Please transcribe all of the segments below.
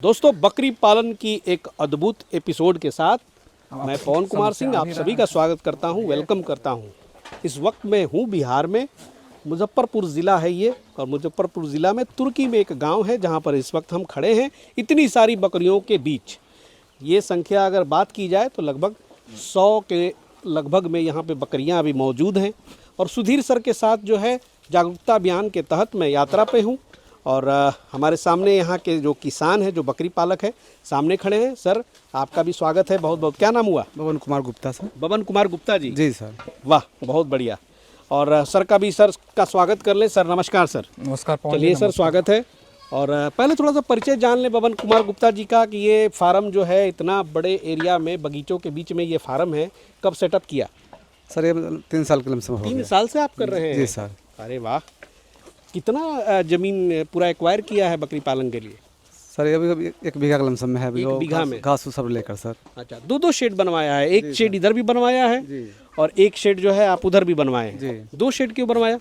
दोस्तों, बकरी पालन की एक अद्भुत एपिसोड के साथ मैं पवन कुमार सिंह आप सभी का स्वागत करता हूं, वेलकम करता हूं। इस वक्त मैं हूं बिहार में, मुजफ्फरपुर ज़िला है ये, और मुजफ्फरपुर ज़िला में तुर्की में एक गांव है जहां पर इस वक्त हम खड़े हैं इतनी सारी बकरियों के बीच। ये संख्या अगर बात की जाए तो लगभग 100 के लगभग में यहाँ पे बकरियाँ अभी मौजूद हैं। और सुधीर सर के साथ जो है जागरूकता अभियान के तहत मैं यात्रा पे हूँ। और हमारे सामने यहाँ के जो किसान हैं, जो बकरी पालक है, सामने खड़े हैं। सर, आपका भी स्वागत है बहुत बहुत। क्या नाम हुआ? बबन कुमार गुप्ता सर। बबन कुमार गुप्ता जी। जी सर। वाह, बहुत बढ़िया। और सर का भी सर का स्वागत कर लें। सर नमस्कार। सर नमस्कार। चलिए सर, स्वागत है। और पहले थोड़ा सा परिचय जान लें बबन कुमार गुप्ता जी का, कि ये फार्म जो है इतना बड़े एरिया में, बगीचों के बीच में ये फार्म है, कब सेटअप किया? सर ये 3 साल के लमसम हो गया। 3 साल से आप कर रहे हैं? जी सर। अरे वाह। कितना ज़मीन पूरा एक्वायर किया है बकरी पालन के लिए? सर ये अभी 1 बीघा के लमसम में है। अभी 1 बीघा में घास सब लेकर सर। अच्छा, 2 शेड बनवाया है। एक शेड इधर भी बनवाया है और एक शेड जो है आप उधर भी बनवाए हैं। 2 शेड क्यों बनवाया?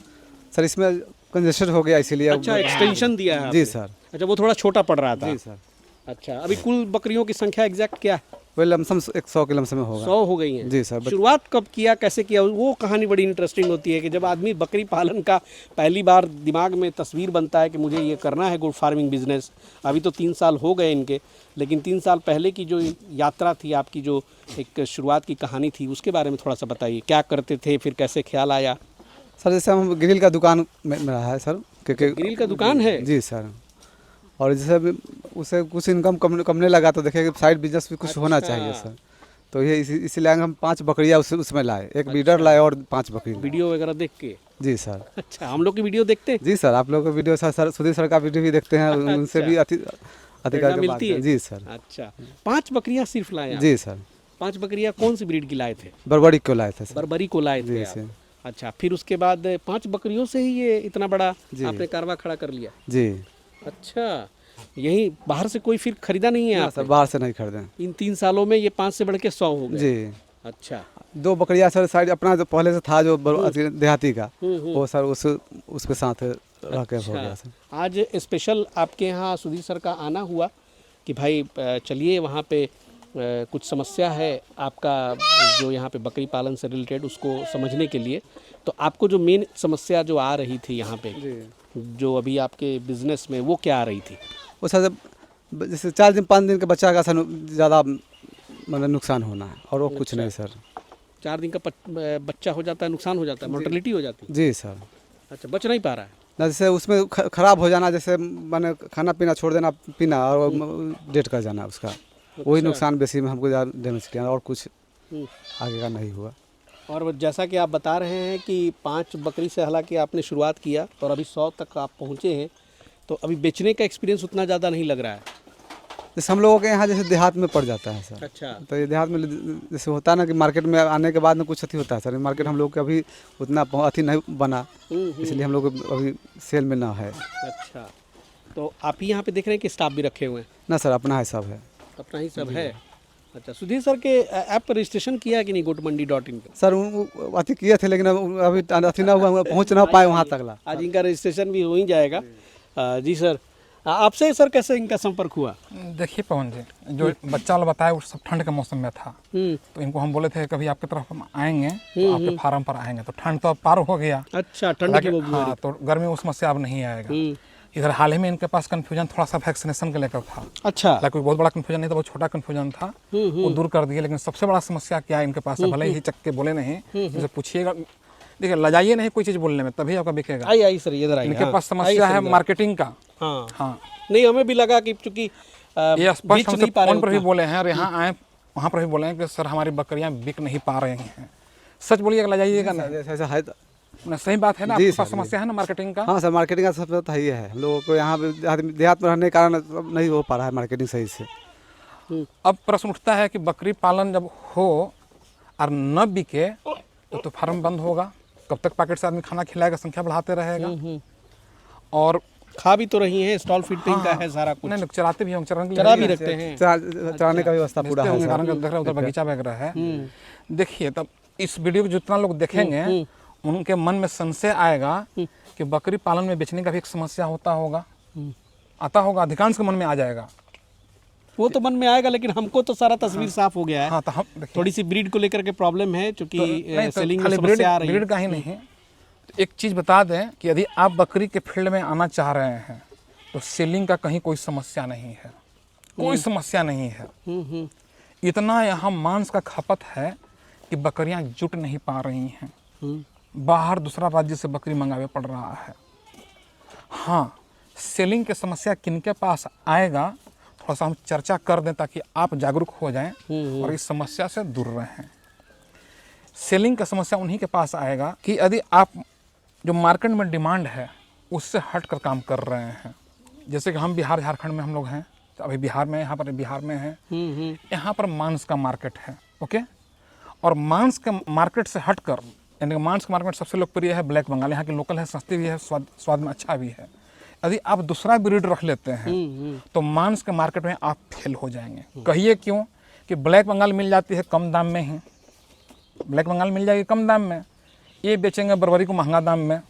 सर इसमें कंजेस्टेड हो गया इसीलिए। अच्छा, एक्सटेंशन दिया है जी आपने। सर। अच्छा, वो थोड़ा छोटा पड़ रहा था। जी सर। अच्छा, अभी कुल बकरियों की संख्या एग्जैक्ट क्या है? वही लमसम 100 के लमसम में होगा। 100 हो गई हैं। जी सर। शुरुआत कब किया, कैसे किया? वो कहानी बड़ी इंटरेस्टिंग होती है कि जब आदमी बकरी पालन का पहली बार दिमाग में तस्वीर बनता है कि मुझे ये करना है गुड फार्मिंग बिजनेस। अभी तो 3 साल हो गए इनके, लेकिन 3 साल पहले की जो यात्रा थी आपकी, जो एक शुरुआत की कहानी थी, उसके बारे में थोड़ा सा बताइए। क्या करते थे, फिर कैसे ख्याल आया? सर जैसे हम ग्रिल का दुकान में रहा है सर, क्योंकि ग्रिल का दुकान है? जी सर। और जैसे उसे कुछ इनकम कमने लगा तो देखिए साइड बिजनेस भी कुछ होना चाहिए सर। तो ये इसीलिए हम 5 बकरियाँ उसमें लाए। एक बीडर लाए और 5 बकरी। वीडियो वगैरह देख के? जी सर। अच्छा, हम लोग की वीडियो देखते हैं? जी सर, आप लोग का वीडियो सर सुधीर सर का वीडियो भी देखते हैं। उनसे भी अधिकार मिलती है। जी सर। अच्छा, 5 बकरियाँ सिर्फ लाए? जी सर। 5 बकरियाँ कौन सी ब्रीड की लाए थे? बरबरी को लाए थे सर। बरबरी को लाए थे आप। अच्छा, फिर उसके बाद 5 बकरियों से ही ये इतना बड़ा आपने कारवा खड़ा कर लिया? जी। अच्छा, यही बाहर से कोई फिर खरीदा नहीं है? सर बाहर से नहीं खरीदे। इन 3 सालों में ये 5 से बढ़ के 100 हो गए? जी। अच्छा, 2 बकरियां सर साइड अपना जो पहले से था जो देहाती का, वो सर उसके साथ रह के हो गया सर। आज स्पेशल आपके यहाँ सुधीर सर का आना हुआ कि भाई चलिए वहाँ पे कुछ समस्या है आपका, जो यहाँ पे बकरी पालन से रिलेटेड, उसको समझने के लिए। तो आपको जो मेन समस्या जो आ रही थी यहाँ पे, जो अभी आपके बिजनेस में, वो क्या आ रही थी? वो सर जैसे 4 दिन 5 दिन के बच्चा का सर ज़्यादा मतलब नुकसान होना है, और वो कुछ नहीं सर। 4 दिन का बच्चा हो जाता है, नुकसान हो जाता है, मोर्टेलिटी हो जाती है? जी सर। अच्छा, बच नहीं पा रहा है ना, जैसे उसमें खराब हो जाना, जैसे मैंने खाना पीना छोड़ देना, पीना और डेट कर जाना उसका। वही नुकसान बेसी में हमको डैमेज किया, और कुछ आगे का नहीं हुआ। और जैसा कि आप बता रहे हैं कि 5 बकरी से हालांकि आपने शुरुआत किया और अभी 100 तक आप पहुँचे हैं, तो अभी बेचने का एक्सपीरियंस उतना ज़्यादा नहीं लग रहा है? जैसे हम लोगों के यहाँ जैसे देहात में पड़ जाता है सर। अच्छा। तो ये देहात में जैसे होता है ना कि मार्केट में आने के बाद में कुछ अति होता है सर। मार्केट हम लोग के अभी उतना अति नहीं बना, इसलिए हम लोग अभी सेल में ना है। अच्छा, तो आप ही यहाँ पे देख रहे हैं कि स्टाफ भी रखे हुए हैं? ना सर, अपना है, सब है। अपना ही सब है। अच्छा, सुधीर सर के ऐप पर रजिस्ट्रेशन किया कि नहीं, goatmandi.in पे? सर अति किए थे, लेकिन अभी अति ना हुआ, पहुँच ना पाए वहाँ तक। आज इनका रजिस्ट्रेशन भी हो ही जाएगा। जी सर, आपसे सर कैसे इनका संपर्क हुआ? देखिए पवन जी, जो बच्चा वाला बताया वो सब ठंड के मौसम में था। तो इनको हम बोले थे कभी आपकी तरफ हम आएंगे तो आपके फार्म पर आएंगे, तो ठंड तो अब पार हो गया। अच्छा, ठंड की वो हाँ, तो गर्मी में वो समस्या अब नहीं आएगा। इधर हाल ही में इनके पास कन्फ्यूजन थोड़ा सा वैक्सीनेशन के लेकर था। अच्छा, कोई बहुत बड़ा कन्फ्यूजन नहीं था, बहुत छोटा कन्फ्यूजन था, वो दूर कर दिए। लेकिन सबसे बड़ा समस्या क्या है इनके पास है, भले ही चक्के बोले नहीं, जैसे पूछिएगा, देखिए लजाइए नहीं कोई चीज़ बोलने में, तभी आपका बिकेगा। आई सर, इधर आइए। इनके पास समस्या है मार्केटिंग का। हाँ, नहीं, हमें भी लगा कि चूंकि ये स्पष्ट हमसे फोन पर भी बोले हैं, और यहाँ आए वहाँ पर भी बोले हैं कि सर हमारी बकरियाँ बिक नहीं पा रही हैं। सच बोलिएगा, लजाइएगा ना, ऐसा है ना, सही बात है ना। आपके पास समस्या है ना मार्केटिंग का? हाँ सर, मार्केटिंग का सब तो ही है। हम लोगों को यहाँ देहात में रहने के कारण नहीं हो पा रहा है मार्केटिंग सही से। अब प्रश्न उठता है कि बकरी पालन जब हो और न बिके तो फार्म बंद होगा, कब तक पैकेट से आदमी खाना खिलाएगा, संख्या बढ़ाते रहेगा। और खा भी तो रही है, स्टॉल फीडिंग का है सारा कुछ। नहीं, चराते भी होंगे, चरा भी रखते हैं, चराने का व्यवस्था पूरा है। देख रहे उधर बगीचा वगैरह है। देखिए, तब इस वीडियो को जितना लोग देखेंगे उनके मन में संशय आएगा कि बकरी पालन में बेचने का भी एक समस्या होता होगा, आता होगा, अधिकांश के मन में आ जाएगा। वो तो मन में आएगा, लेकिन हमको तो सारा तस्वीर साफ हो गया है। हाँ, तो हम देखिए, थोड़ी सी ब्रीड को लेकर के प्रॉब्लम है, क्योंकि नहीं, तो सेलिंग में खाली समस्या आ रही है। ब्रीड का ही नहीं है। तो एक चीज़ बता दें कि यदि आप बकरी के फील्ड में आना चाह रहे हैं तो सेलिंग का कहीं कोई समस्या नहीं है, कोई समस्या नहीं है। इतना यहाँ मांस का खपत है कि बकरियाँ जुट नहीं पा रही हैं, बाहर दूसरा राज्य से बकरी मंगावे पड़ रहा है। हाँ, सेलिंग की समस्या किनके पास आएगा थोड़ा सा हम चर्चा कर दें ताकि आप जागरूक हो जाएं और इस समस्या से दूर रहें। सेलिंग का समस्या उन्हीं के पास आएगा कि यदि आप जो मार्केट में डिमांड है उससे हट कर काम कर रहे हैं। जैसे कि हम बिहार झारखंड में हम लोग हैं, तो अभी बिहार में यहाँ पर बिहार में हैं, यहाँ पर मांस का मार्केट है, ओके। और मांस के मार्केट से हट कर, यानी मांस का मार्केट सबसे लोकप्रिय है ब्लैक बंगाल, यहाँ की लोकल है, सस्ती भी है, स्वाद में अच्छा भी है। यदि आप दूसरा ब्रीड रख लेते हैं तो मांस के मार्केट में आप फेल हो जाएंगे। कहिए क्यों? कि ब्लैक बंगाल मिल जाती है कम दाम में ही, ब्लैक बंगाल मिल जाएगी कम दाम में, ये बेचेंगे बर्बरी को महंगा दाम में।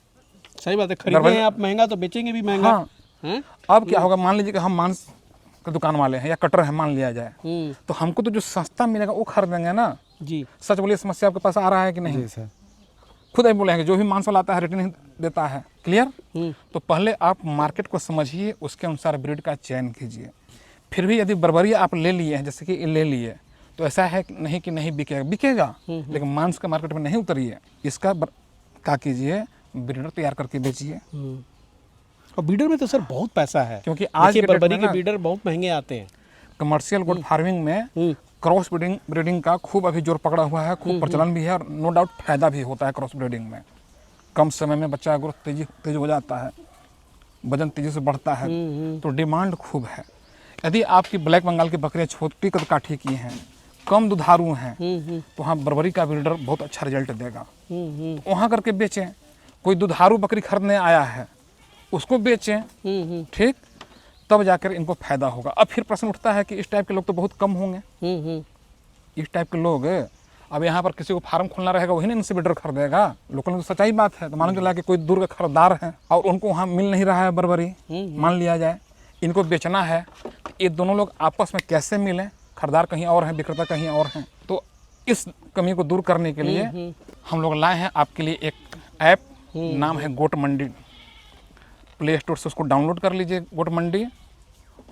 सही बात है, खरीदे हैं आप महंगा तो बेचेंगे भी महंगा। हाँ, अब क्या होगा, मान लीजिए कि हम मांस के दुकान वाले हैं या कटर है मान लिया जाए, तो हमको तो जो सस्ता मिलेगा वो खरीदेंगे ना जी। सच बोलिए, समस्या आपके पास आ रहा है कि नहीं? जी सर, खुद ही बोलेंगे, जो भी मांस वाला आता है रेटिंग नहीं देता है, क्लियर। तो पहले आप मार्केट को समझिए, उसके अनुसार ब्रीड का चयन कीजिए। फिर भी यदि बर्बरी आप ले लिए हैं, जैसे कि ले लिए, तो ऐसा है नहीं कि नहीं बिकेगा, बिकेगा, लेकिन मांस के मार्केट में नहीं उतरिए। इसका क्या कीजिए, ब्रीडर तैयार करके बेचिए। और ब्रीडर में तो सर बहुत पैसा है, क्योंकि आज के बर्बरी डेट के में ब्रीडर बहुत महंगे आते हैं। कमर्शियल गोट फार्मिंग में क्रॉस ब्रीडिंग का खूब अभी जोर पकड़ा हुआ है, खूब प्रचलन भी है, और नो डाउट फायदा भी होता है क्रॉस ब्रीडिंग में। कम समय में बच्चा ग्रोथ तेज हो जाता है, वजन तेजी से बढ़ता है, तो डिमांड खूब है। यदि आपकी ब्लैक बंगाल की बकरियां छोटी कदकाठी की हैं, कम दुधारू हैं, तो वहाँ बर्बरी का ब्रीडर बहुत अच्छा रिजल्ट देगा। तो वहाँ करके बेचें। कोई दुधारू बकरी खरीदने आया है उसको बेचें, ठीक, तब जाकर इनको फायदा होगा। अब फिर प्रश्न उठता है कि इस टाइप के लोग तो बहुत कम होंगे। इस टाइप के लोग, अब यहाँ पर किसी को फार्म खोलना रहेगा, वही ना इनसे ब्रीडर खरीदेगा। लोकल में तो सच्चाई बात है। तो मालूम चला कि कोई दूर के खरीदार हैं और उनको वहाँ मिल नहीं रहा है बर्बरी, मान लिया जाए, इनको बेचना है, तो ये दोनों लोग आपस में कैसे मिलें? खरीदार कहीं और हैं, विक्रेता कहीं और हैं। तो इस कमी को दूर करने के लिए हम लोग लाए हैं आपके लिए एक ऐप, नाम है गोट मंडी। प्ले स्टोर से उसको डाउनलोड कर लीजिए, गोट मंडी।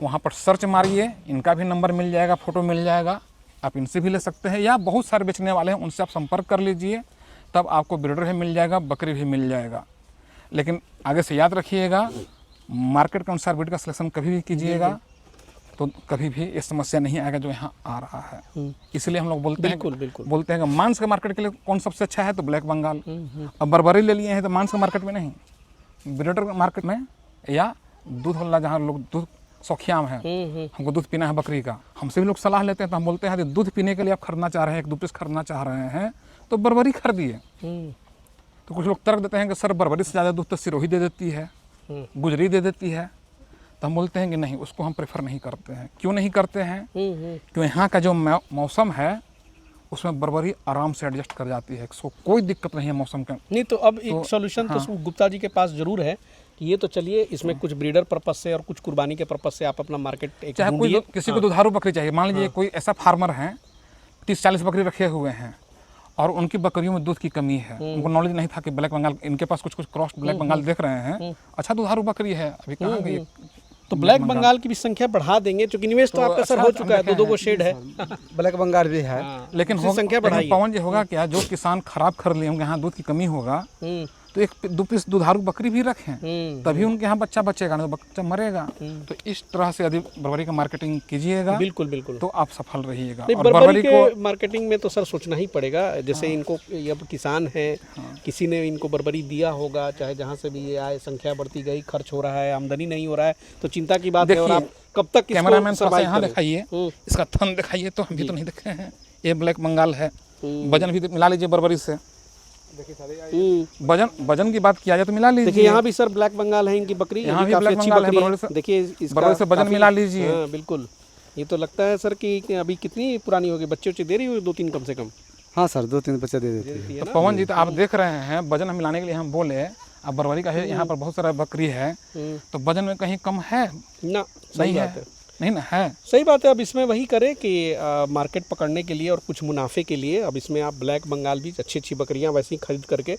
वहाँ पर सर्च मारिए, इनका भी नंबर मिल जाएगा, फ़ोटो मिल जाएगा, आप इनसे भी ले सकते हैं, या बहुत सारे बेचने वाले हैं उनसे आप संपर्क कर लीजिए, तब आपको ब्रीडर भी मिल जाएगा, बकरी भी मिल जाएगा। लेकिन आगे से याद रखिएगा, मार्केट के अनुसार ब्रीड का सिलेक्शन कभी भी कीजिएगा, तो कभी भी ये समस्या नहीं आएगा जो यहाँ आ रहा है। इसलिए हम लोग बोलते हैं कि मांस के मार्केट के लिए कौन सबसे अच्छा है, तो ब्लैक बंगाल। अब बर्बरी ले लिए हैं तो मांस के मार्केट में नहीं, ब्रीडर मार्केट में, या दूध वाला जहाँ लोग दूध शौकियाम है, हमको दूध पीना है बकरी का, हमसे भी लोग सलाह लेते हैं, तो हम बोलते हैं दूध पीने के लिए आप खरीदना चाह रहे हैं, 1-2 पीस खरीदना चाह रहे हैं, तो बर्बरी खरीदिए। तो कुछ लोग तर्क देते हैं कि सर बर्बरी से ज़्यादा दूध तो सिरोही दे देती है, गुजरी दे देती है। तो हम बोलते हैं कि नहीं, उसको हम प्रेफर नहीं करते हैं। क्यों नहीं करते हैं? क्योंकि यहाँ का जो मौसम है उसमें बर्बरी आराम से एडजस्ट कर जाती है, उसको कोई दिक्कत नहीं है मौसम का। नहीं तो अब एक सॉल्यूशन तो गुप्ता जी के पास जरूर है कि ये तो चलिए, इसमें कुछ ब्रीडर पर्पस से और कुछ कुर्बानी के पर्पस से आप अपना मार्केट एक चाहे कोई किसी को दुधारू बकरी चाहिए, मान लीजिए कोई ऐसा फार्मर है 30-40 बकरी रखे हुए हैं और उनकी बकरियों में दूध की कमी है, उनको नॉलेज नहीं था कि ब्लैक बंगाल, इनके पास कुछ क्रॉस ब्लैक बंगाल देख रहे हैं, अच्छा दुधारू बकरी है, अभी कहाँ गई, तो ब्लैक बंगाल की भी संख्या बढ़ा देंगे, क्योंकि निवेश तो आपका सर हो चुका है, 2 शेड है, ब्लैक बंगाल भी है, लेकिन संख्या बढ़ाई। पवन जी होगा क्या, जो किसान खराब खरीद लिए होंगे, यहाँ दूध की कमी होगा, तो 1-2 पीस दुधारू बकरी भी रखें, तभी उनके यहाँ बच्चा बचेगा, नहीं तो बच्चा मरेगा। तो इस तरह से यदि बर्बरी का मार्केटिंग कीजिएगा, बिल्कुल, तो आप सफल रहिएगा। और बर्बरी के मार्केटिंग में तो सर सोचना ही पड़ेगा। जैसे इनको अब किसान है, किसी ने इनको बर्बरी दिया होगा, चाहे जहाँ से भी ये आए, संख्या बढ़ती गई, खर्च हो रहा है, आमदनी नहीं हो रहा है, तो चिंता की बात है। और आप कब तक कैमरामैन थोड़ा यहाँ दिखाइए, इसका थन दिखाइए, तो हम भी तो नहीं देखे हैं। ये ब्लैक बंगाल है, वजन भी मिला लीजिए बर्बरी से, वजन की बात किया जाए तो मिला लीजिए। देखिए यहाँ भी सर ब्लैक बंगाल है, इनकी बकरी यहाँ भी ब्लैक बंगाल है, देखिए बर्बरी से वजन मिला लीजिए। बिल्कुल, ये तो लगता है सर कि अभी कितनी पुरानी होगी, बच्चे दे रही होगी 2-3 कम से कम। हाँ सर, 2-3 बच्चे दे देती है। तो पवन जी, तो आप देख रहे हैं, वजन मिलाने के लिए हम बोले, अब बर्बरी का है, यहाँ पर बहुत सारा बकरी है, तो वजन में कहीं कम है ना, सही है। नहीं ना है। सही बात है। अब इसमें वही करें कि मार्केट पकड़ने के लिए और कुछ मुनाफे के लिए अब इसमें आप ब्लैक बंगाल भी अच्छी अच्छी बकरियां वैसे ही खरीद करके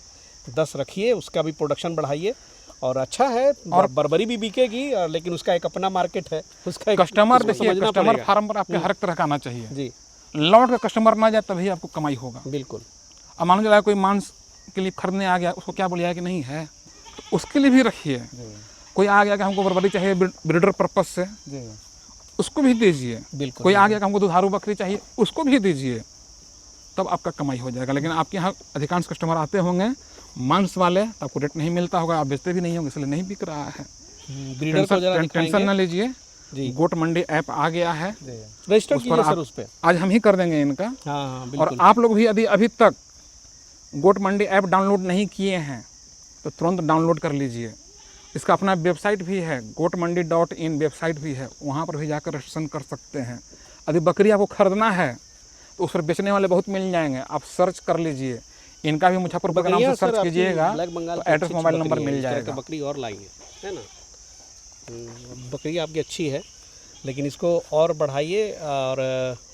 10 रखिए, उसका भी प्रोडक्शन बढ़ाइए और अच्छा है। और बर्बरी भी बिकेगी लेकिन उसका एक अपना मार्केट है, उसका एक कस्टमर उसको देखिए, समझना कस्टमर पड़ेगा। फार्म पर आपके हर एक तरह का आना चाहिए। जी लौट का कस्टमर ना जाए तभी आपको कमाई होगा। बिल्कुल। अब मान लो कोई मांस के लिए खरीदने आ गया, उसको क्या बोलिए कि नहीं है, तो उसके लिए भी रखिए। कोई आ गया कि हमको बर्बरी चाहिए ब्रीडर पर्पज से, उसको भी दीजिए। बिल्कुल। कोई आ गया कि हमको दुधारू बकरी चाहिए, उसको भी दीजिए, तब आपका कमाई हो जाएगा। लेकिन आपके यहाँ अधिकांश कस्टमर आते होंगे मांस वाले, तो आपको रेट नहीं मिलता होगा, आप बेचते भी नहीं होंगे, इसलिए नहीं बिक रहा है। ब्रीडर को जरा टेंशन ना लीजिए जी। गोट मंडी ऐप आ गया है, रजिस्टर उस पर कीजिए सर आप- उस पे। आज हम ही कर देंगे इनका। हाँ और बिल्कुल। आप लोग भी यदि अभी तक गोट मंडी ऐप डाउनलोड नहीं किए हैं तो तुरंत डाउनलोड कर लीजिए। इसका अपना वेबसाइट भी है, goatmandi.in वेबसाइट भी है, वहाँ पर भी जाकर रजिस्ट्रेशन कर सकते हैं। यदि बकरी आपको खरीदना है तो उस पर बेचने वाले बहुत मिल जाएंगे, आप सर्च कर लीजिए। इनका भी मुजफ्फरपुर के नाम से सर्च कीजिएगा तो एड्रेस मोबाइल नंबर मिल जाएगा। बकरी और लाई है ना। बकरी आपकी अच्छी है लेकिन इसको और बढ़ाइए। और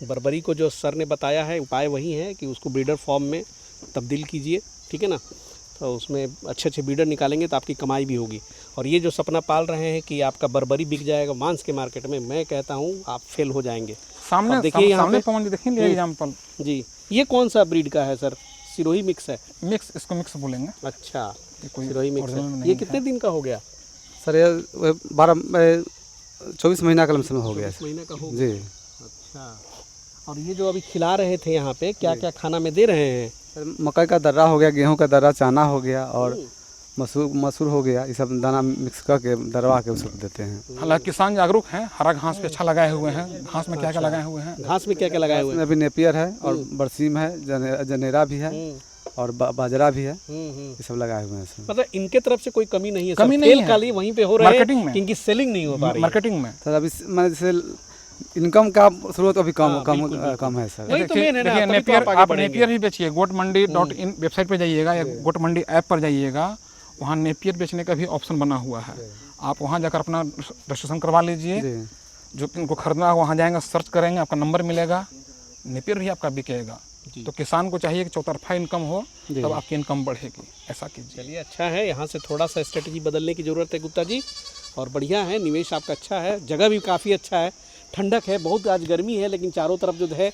बर्बरी को जो सर ने बताया है उपाय वही है कि उसको ब्रीडर फॉर्म में तब्दील कीजिए, ठीक है ना। तो उसमें अच्छे अच्छे ब्रीडर निकालेंगे तो आपकी कमाई भी होगी। और ये जो सपना पाल रहे हैं कि आपका बर्बरी बिक जाएगा मांस के मार्केट में, मैं कहता हूँ आप फेल हो जाएंगे। सामने देखिए यहाँ सामने पे पवन जी देखिए एग्जाम्पल जी। ये कौन सा ब्रीड का है सर? सिरोही मिक्स है। मिक्स, इसको मिक्स बोलेंगे। अच्छा ये कोई सिरोही मिक्स original है। नहीं ये कितने दिन का हो गया? सर ये 24 महीना का लमसम हो गया 24 महीने का हो गया। जी। अच्छा। और ये जो अभी खिला रहे थे यहाँ पे क्या क्या खाना में दे रहे हैं? सर मकई का दर्रा हो गया, गेहूं का दर्रा, चना हो गया और मसूर हो गया, ये सब दाना मिक्स करके दरवा के उसको देते हैं। हालांकि किसान जागरूक हैं, हरा घास पे अच्छा लगाए हुए हैं। घास में क्या क्या लगाए हुए हैं? घास में क्या क्या लगाए हुए इसमें अभी नेपियर है और बरसीम है, जनेरा भी है और बाजरा भी है, हैं? ये सब लगाए हुए हैं इसमें। मतलब इनके तरफ से कोई कमी नहीं है? कमी सर, नहीं फेल है। खाली वहीं पे हो रहे मार्केटिंग हैं में। कि इनकी सेलिंग नहीं हो पा रही है। मार्केटिंग में सर अभी मैंने जैसे इनकम का स्रोत अभी कम है सर। वही तो मेन है ना, देखिए तभी तो नेपियर, आगे आप बढ़ेंगे। नेपियर भी बेचिए। goatmandi.in वेबसाइट पे जाइएगा या गोट मंडी ऐप पर जाइएगा, वहाँ नेपियर बेचने का भी ऑप्शन बना हुआ है। आप वहाँ जाकर अपना रजिस्ट्रेशन करवा लीजिए। जी। जो इनको खरीदना है वहाँ जाएंगे, सर्च करेंगे, आपका नंबर मिलेगा, नेपियर भी आपका बिकेगा। तो किसान को चाहिए कि चौतरफा इनकम हो, तब आपकी इनकम बढ़ेगी। ऐसा कीजिए। चलिए अच्छा है। यहाँ से थोड़ा सा स्ट्रेटजी बदलने की ज़रूरत है गुप्ता जी। और बढ़िया है, निवेश आपका अच्छा है, जगह भी काफ़ी अच्छा है, ठंडक है, बहुत आज गर्मी है लेकिन चारों तरफ जो है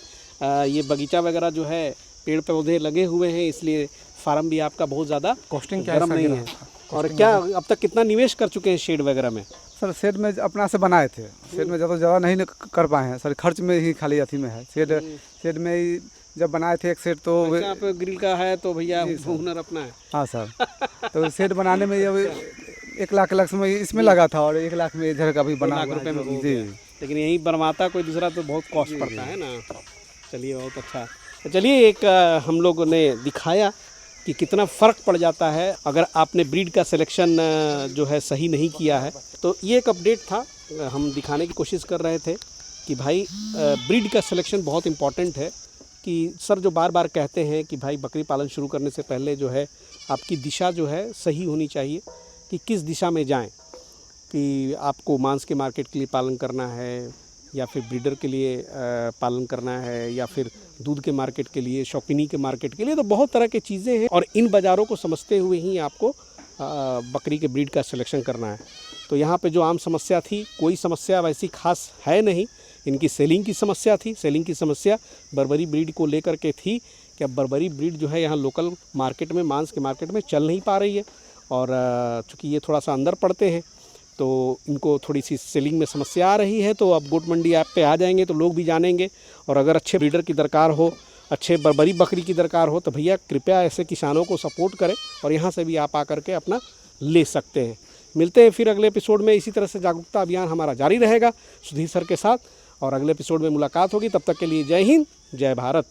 ये बगीचा वगैरह जो है पेड़ पौधे लगे हुए हैं, इसलिए फार्म भी आपका बहुत ज़्यादा कॉस्टिंग क्या गर्म नहीं है। और क्या अब तक कितना निवेश कर चुके हैं शेड वगैरह में? सर शेड में अपना से बनाए थे, शेड में ज़्यादा नहीं कर पाए हैं सर, खर्च में ही खाली अथी में है। शेड में ही जब बनाए थे एक सेट तो अच्छा, आप ग्रिल का है तो भैया हुनर अपना है। हाँ सर, तो सेट बनाने में ये 1 लाख में इसमें लगा था और 1 लाख में इधर का भी बना 2 लाख रुपए में हो जी। गया। लेकिन यही बनवाता कोई दूसरा तो बहुत कॉस्ट पड़ता है ना। चलिए बहुत अच्छा। तो चलिए एक हम लोगों ने दिखाया कि कितना फ़र्क पड़ जाता है अगर आपने ब्रीड का सिलेक्शन जो है सही नहीं किया है। तो ये एक अपडेट था, हम दिखाने की कोशिश कर रहे थे कि भाई ब्रीड का सिलेक्शन बहुत इम्पॉर्टेंट है। कि सर जो बार बार कहते हैं कि भाई बकरी पालन शुरू करने से पहले जो है आपकी दिशा जो है सही होनी चाहिए कि किस दिशा में जाएं, कि आपको मांस के मार्केट के लिए पालन करना है या फिर ब्रीडर के लिए पालन करना है या फिर दूध के मार्केट के लिए, शौकीनी के मार्केट के लिए। तो बहुत तरह की चीज़ें हैं और इन बाज़ारों को समझते हुए ही आपको बकरी के ब्रीड का सिलेक्शन करना है। तो यहाँ पे जो आम समस्या थी, कोई समस्या वैसी खास है नहीं, इनकी सेलिंग की समस्या थी। सेलिंग की समस्या बर्बरी ब्रीड को लेकर के थी कि अब बर्बरी ब्रीड जो है यहाँ लोकल मार्केट में, मांस के मार्केट में चल नहीं पा रही है। और चूँकि ये थोड़ा सा अंदर पड़ते हैं तो इनको थोड़ी सी सेलिंग में समस्या आ रही है। तो अब गोट मंडी ऐप पे आ जाएंगे तो लोग भी जानेंगे। और अगर अच्छे ब्रीडर की दरकार हो, अच्छे बर्बरी बकरी की दरकार हो तो भैया कृपया ऐसे किसानों को सपोर्ट करें और यहाँ से भी आप आकर के अपना ले सकते हैं। मिलते हैं फिर अगले एपिसोड में। इसी तरह से जागरूकता अभियान हमारा जारी रहेगा सुधीर सर के साथ और अगले एपिसोड में मुलाकात होगी। तब तक के लिए जय हिंद, जय भारत।